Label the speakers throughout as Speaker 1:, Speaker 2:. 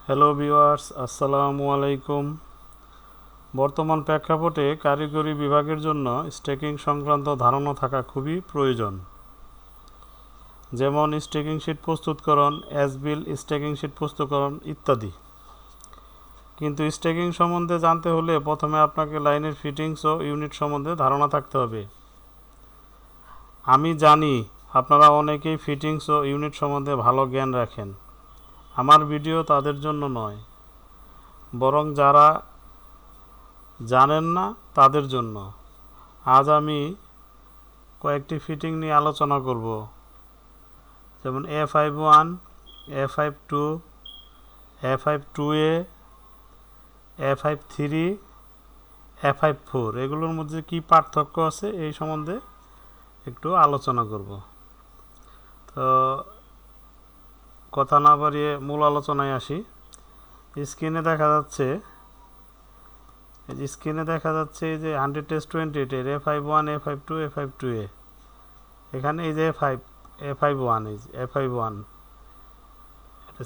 Speaker 1: Hello viewers, আসসালামু আলাইকুম। বর্তমান প্রেক্ষাপটে কারিগরি বিভাগের জন্য স্ট্যাকিং সংক্রান্ত ধারণা থাকা খুবই প্রয়োজন। যেমন স্ট্যাকিং শিট প্রস্তুতকরণ, অ্যাজ-বিল স্ট্যাকিং শিট প্রস্তুতকরণ ইত্যাদি। কিন্তু স্ট্যাকিং সম্বন্ধে জানতে হলে প্রথমে আপনাকে লাইনের ফিটিংস ও ইউনিট সম্বন্ধে ধারণা থাকতে হবে। আমি জানি আপনারা অনেকেই ফিটিংস ও ইউনিট সম্বন্ধে ভালো জ্ঞান রাখেন। আমার ভিডিও তাদের জন্য নয়, বরং যারা জানেন না তাদের জন্য। আজ আমি কয়েকটি ফিটিং নিয়ে আলোচনা করব, যেমন A51, A52, A52A, A53, A54। এগুলোর মধ্যে কি পার্থক্য আছে এই সম্বন্ধে একটু আলোচনা করব। তো কথা না বাড়িয়ে মূল আলোচনায় আসি। স্ক্রিনে দেখা যাচ্ছে এই যে 100-20 এর A51, A52, A52A। এখানে এই যে A51, এটা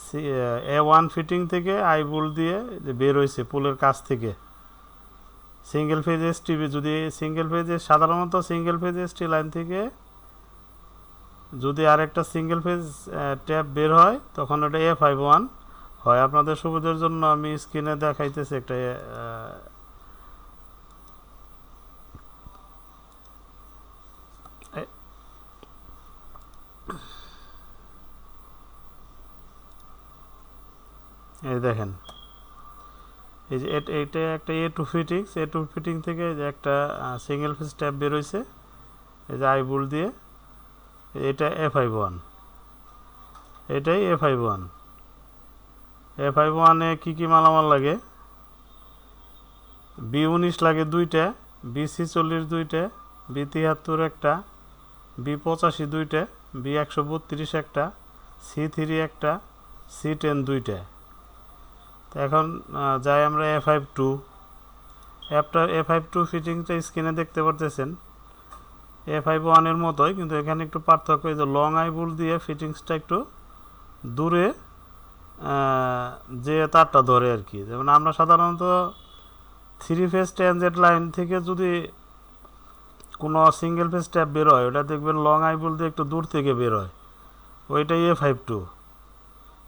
Speaker 1: A1 ফিটিং থেকে আই বোল্ট দিয়ে বের হয়েছে পুলের কাছ থেকে। সিঙ্গেল ফেজ এসটিভি, যদি সাধারণত সিঙ্গেল ফেজ এসটি লাইন থেকে যদি আরেকটা সিঙ্গেল ফেজ ট্যাপ বের হয় তখন ওটা A51 হয়। আপনাদের সুবিধার জন্য আমি স্ক্রিনে দেখাইতেছি একটা এই দেখেন, এই যে এটা একটা A2 ফিটিং থেকে যে একটা সিঙ্গেল ফেজ ট্যাপ বের হয়েছে এই যে আই বোল্ট দিয়ে। এটা A51, এটাই A51 এ কি মালামাল লাগে? B19 লাগে দুইটা, B46 দুইটা, B73 একটা, B85 দুইটা, B132 একটা, C3 একটা, C10 দুইটা। তো এখন যাই আমরা A52 ফিটিংটা স্ক্রিনে দেখতে পারতেছেন। A51 এর মতোই, কিন্তু এখানে একটু পার্থক্য, এই যে লং আই বোল্ট দিয়ে ফিটিংসটা একটু দূরে যে তারটা ধরে আর কি। যেমন আমরা সাধারণত 3 ফেজ ট্রানজেট লাইন থেকে যদি কোনো সিঙ্গেল ফেজ ট্যাপ বের হয়, ওটা দেখবেন লং আই বোল্ট দিয়ে একটু দূর থেকে বের হয়, ওইটাই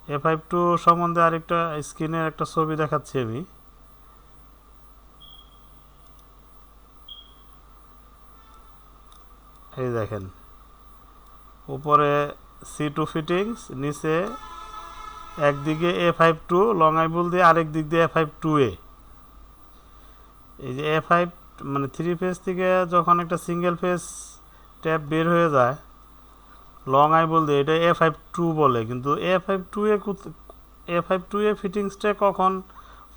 Speaker 1: A52 সম্বন্ধে আরেকটা স্ক্রিনের একটা ছবি দেখাচ্ছি আমি। এই দেখেন, উপরে C2 ফিটিংস, নিচে একদিকে A52 লং আই বোল্ট দিয়ে, আরেক দিক দিয়ে A52A। এই যে A5 মানে 3 ফেজ থেকে যখন একটা সিঙ্গেল ফেজ ট্যাপ বের হয়ে যায় লং আই বোল্ট দিয়ে, এটা A52 বলে। কিন্তু A52A ফিটিংসটা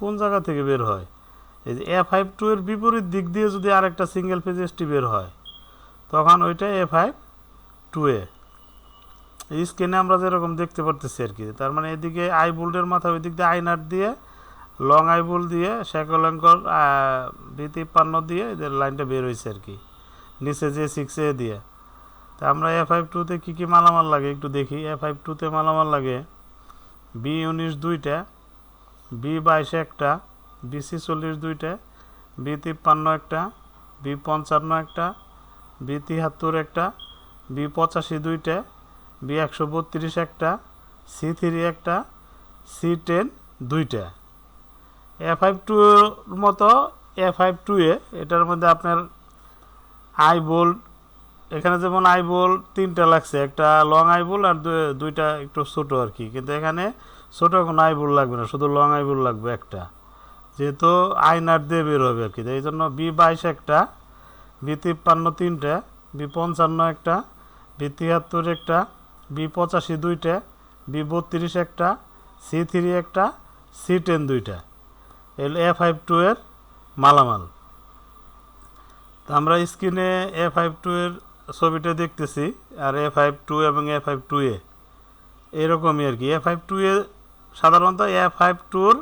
Speaker 1: কোন জায়গা থেকে বের হয়? এই যে A52 এর বিপরীত দিক দিয়ে যদি আরেকটা সিঙ্গেল ফেজ এসটি বের হয় তখন ওইটা A52A। এই স্ক্রিনে আমরা যেরকম দেখতে পারতেছি আর কি। তার মানে এদিকে আই বোল্টের মাথা, ওই দিক দিয়ে আই নাট দিয়ে, লং আই বোল্ট দিয়ে, শ্যাকলঙ্কর B53 দিয়ে এদের লাইনটা বের হয়েছে আর কি, নিচে যে 6A দিয়ে। তা আমরা A52-তে কী মালামাল লাগে একটু দেখি। A52-তে মালামাল লাগে B19 দুইটা, B22 একটা, B46 দুইটা, B53 একটা, B55 একটা, B73 একটা, B85 দুইটা, B132 একটা, C3 একটা, C10 দুইটা। A52 মতো A52A, এটার মধ্যে আপনার আই বোল্ট, এখানে যেমন আই বোল্ট 3টা লাগছে, একটা লং আই বোল্ট আর দুইটা একটু ছোটো আর কি। কিন্তু এখানে ছোটো কোনো আই বোল্ট লাগবে না, শুধু লং আই বোল্ট লাগবে একটা, যেহেতু আই নাট দিয়ে বের হবে আর কি। এই জন্য B22 একটা, B53 3টা, B55 একটা, B73 একটা, B85 দুইটা, B32 একটা, C3 একটা, C10 দুইটা। এল A52 এর মালামাল। তা আমরা স্ক্রিনে A52 এর ছবিটা দেখতেছি, আর A52 এবং A52A এরকমই আর কি। A52A সাধারণত A52-র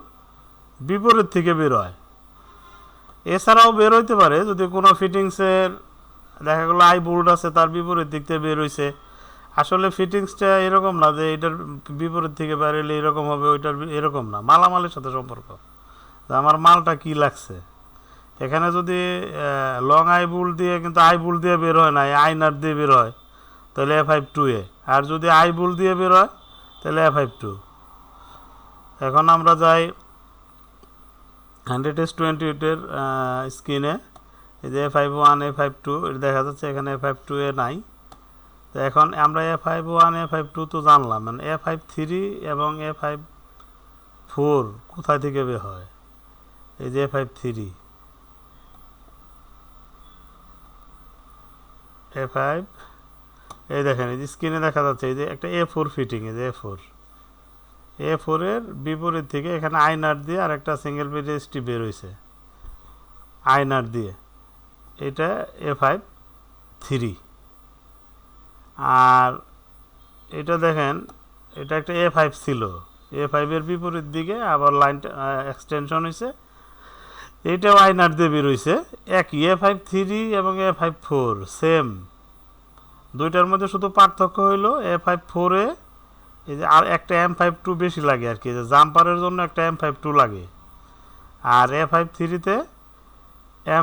Speaker 1: বিপরীত থেকে বের হয়। এছাড়াও বের হইতে পারে যদি কোনো ফিটিংসের দেখা গেলো আই বোল্ট আছে, তার বিপরীত দিক থেকে বের হইছে, আসলে ফিটিংসটা এরকম না যে এটার বিপরীত থেকে বেরোলে এরকম হবে, ওইটার এরকম না, মালামালের সাথে সম্পর্ক, যে আমার মালটা কি লাগছে। এখানে যদি লং আই বুল দিয়ে, কিন্তু আই বুল দিয়ে বের হয় না, আই নাট দিয়ে বের হয়, তাহলে F52A। আর যদি আই বুল দিয়ে বের হয় তাহলে F52। এখন আমরা যাই 100S28 স্ক্রিনে, এই যে F51 F52 এটা দেখা যাচ্ছে, এখানে F52A নাই। তো এখন আমরা F51 F52 তো জানলাম, মানে F53 এবং F54 কোথায় থেকে বের হয়। এই যে F53 F5, এই দেখেন এই যে স্ক্রিনে দেখা যাচ্ছে, এই যে একটা A4 ফিটিং, এই যে A4 এর বিপরীত থেকে এখানে আই নাট দিয়ে আর একটা সিঙ্গেল পেজ এসটি বের হয়েছে আই নাট দিয়ে, এটা F53। আর এটা দেখেন, এটা একটা A5 ছিল, A5 এর বিপরীত দিকে আবার লাইনটা এক্সটেনশন হয়েছে, এইটাও আই নাট দিয়ে বের হয়েছে, একই A53 এবং A54 সেম। দুইটার মধ্যে শুধু পার্থক্য হইলো A54-এ এই যে আর একটা M52 বেশি লাগে আর কি, যে জাম্পারের জন্য একটা M52 লাগে, আর A53-তে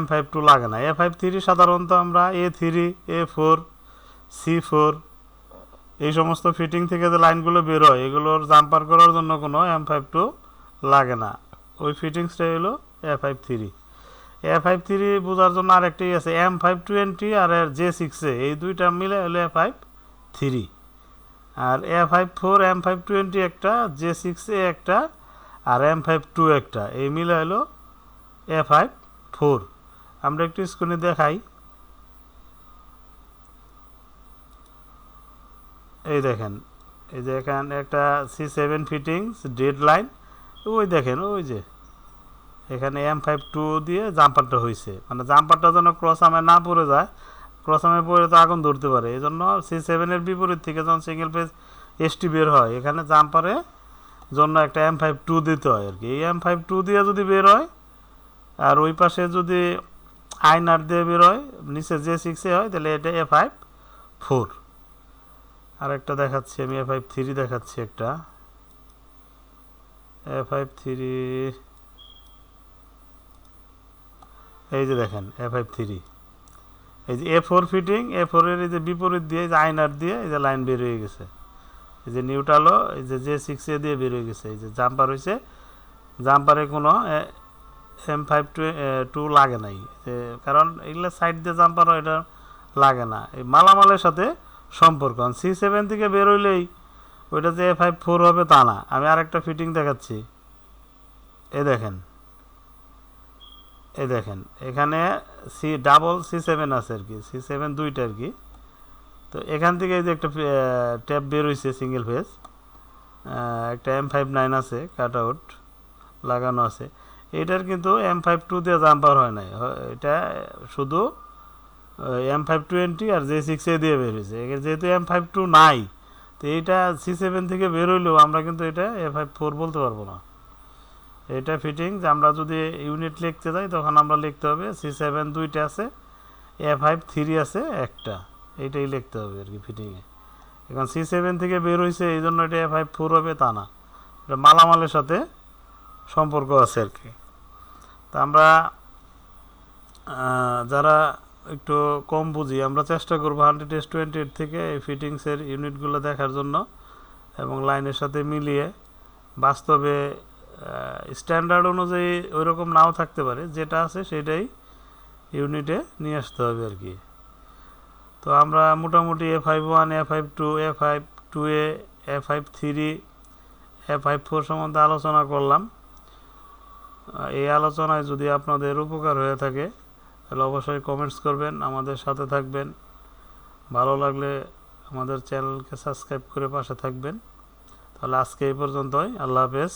Speaker 1: M52 লাগে না। A53 সাধারণত আমরা A3, A4, C4 এই সমস্ত ফিটিং থেকে যে লাইনগুলো বের হয়, এগুলোর জাম্পার করার জন্য কোনো M52 লাগে না। ওই ফিটিংসটাই হলো A53। A53 বোঝার জন্য আরেকটাই আছে, M520 আর J6A, এই দুইটা মিলে হলো A53। আর A54 M520 একটা, J6A একটা, আর M52 একটা, এই মিলে হলো A54। আমরা একটু স্ক্রিনে দেখাই, এই দেখেন, এই যে এখানে একটা C7 ফিটিংস ডেড লাইন, ওই দেখেন ওই যে এখানে M52 দিয়ে জাম্পারটা হয়েছে, মানে জাম্পারটা যেন ক্রস আমে না পড়ে যায়, ক্রস আমে পড়ে তো আগুন ধরতে পারে, এই জন্য C7 এর বিপরীত থেকে যখন সিঙ্গেল পেজ এসটি বের হয়, এখানে জাম্পারে জন্য একটা M52 দিতে হয় আর কি। এই M52 দিয়ে যদি বের হয়, আর ওই পাশে যদি আই নাট দিয়ে বের হয়, নিচে J6A হয়, তাহলে এটা A54। আর একটা দেখাচ্ছি আমি, A53 দেখাচ্ছি একটা, A53 এই যে দেখেন A53, এই যে A4 ফিটিং, A4 এর এই যে বিপরীত দিয়ে এই যে আই নাট দিয়ে এই যে লাইন বের হয়ে গেছে, এই যে নিউট্রালও এই যে J6A দিয়ে বের হয়ে গেছে, এই যে জাম্পার হয়েছে, জাম্পারে কোনো M52 লাগে নাই, কারণ এগুলো সাইড দিয়ে জাম্পার হয়, এটা লাগে না। এই মালামালের সাথে সম্পর্ক, C7 থেকে বের হইলেই ওইটা যে A54 হবে তা না। আমি আরেকটা ফিটিং দেখাচ্ছি, এই দেখেন, এই দেখেন এখানে C7 আছে আর কি, C7 দুইটা আর কি। তো এখান থেকে এই যে একটা ট্যাপ বের হয়েছে সিঙ্গেল ফেজ, একটা M59 আছে কাট আউট লাগানো আছে, এটার কিন্তু M52 দিয়ে জাম্পার হয় নাই, এটা শুধু M520 আর J6A দিয়ে বের হয়েছে। যেহেতু M52 নাই, তো এইটা C7 থেকে বের হইলেও আমরা কিন্তু এটা A54 বলতে পারবো না। এটা ফিটিংস আমরা যদি ইউনিট লিখতে যাই, তখন আমরা লিখতে হবে C7 দুইটা আছে, A53 আছে একটা, এইটাই লিখতে হবে আর কি ফিটিংয়ে। এখন C7 থেকে বের হয়েছে এই জন্য এটা A54 হবে তা না, এটা মালামালের সাথে সম্পর্ক আছে আর কি। তা আমরা যারা একটু কম বুঝি, আমরা চেষ্টা করবো 100S28 থেকে এই ফিটিংসের ইউনিটগুলো দেখার জন্য, এবং লাইনের সাথে মিলিয়ে, বাস্তবে স্ট্যান্ডার্ড অনুযায়ী ওই রকম নাও থাকতে পারে, যেটা আছে সেটাই ইউনিটে নিয়ে আসতে হবে আর কি। তো আমরা মোটামুটি A51, A52, A52A, A53, A54 সম্বন্ধে আলোচনা করলাম। এই আলোচনায় যদি আপনাদের উপকার হয়ে থাকে তাহলে অবশ্যই কমেন্টস করবেন, আমাদের সাথে থাকবেন, ভালো লাগলে আমাদের চ্যানেলকে সাবস্ক্রাইব করে পাশে থাকবেন। তাহলে আজকে এই পর্যন্তই, আল্লাহ হাফেজ।